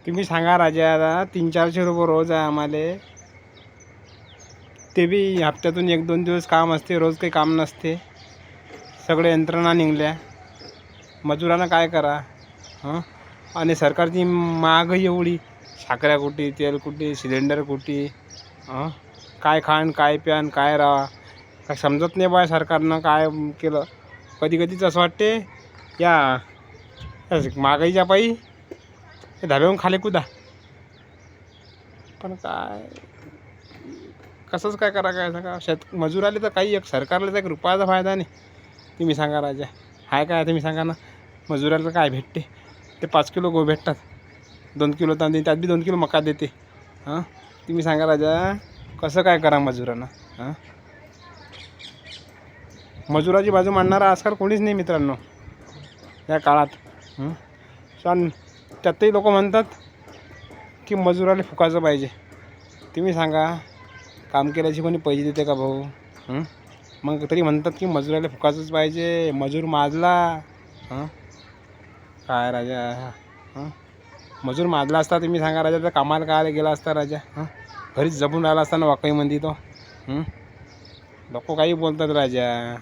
तुम्ही सांगा राजा, 300-400 रुपये रोज आहे आम्हाला. ते बी हप्त्यातून 1-2 दिवस काम असते, रोज काही काम नसते. सगळे यंत्रणा निघल्या, मजुरांना काय करा. आणि सरकारची महागाई एवढी, साखऱ्या कुठे, तेल कुठे, सिलेंडर कुठे, काय खाण काय प्यान काय राहा, काय समजत नाही बा सरकारनं काय केलं. कधी कधीच असं वाटते या महागाईच्या पायी धाब्यावरून खाली कुदा. पण काय कसंच काय करा, काय सांगा. मजूर आले तर काही एक सरकारला तर 1 रुपयाचा फायदा नाही. तुम्ही सांगा राजा, हाय काय तुम्ही सांगा ना. मजुराला काय भेटते, ते 5 किलो गहू भेटतात, 2 किलो तांदूळ, त्यात बी 2 किलो मका देते. तुम्ही सांगा राजा, कसं काय करा मजुरांना. मजुराची बाजू मांडणारा आजकाल कोणीच नाही मित्रांनो या काळात. पण त्यातही लोक म्हणतात की मजुराला फुकाचं पाहिजे. तुम्ही सांगा, काम केल्याची कोणी पैसे देते का भाऊ? मग तरी म्हणतात की मजुराला फुकाचंच पाहिजे, मजूर माजला. काय राजा, मजूर माजला असता तुम्ही सांगा राजा, तर कामाला काय गेला असता राजा. घरीच जपून राहिला असताना वाकईमध्ये तो. लोक काही बोलतात राजा.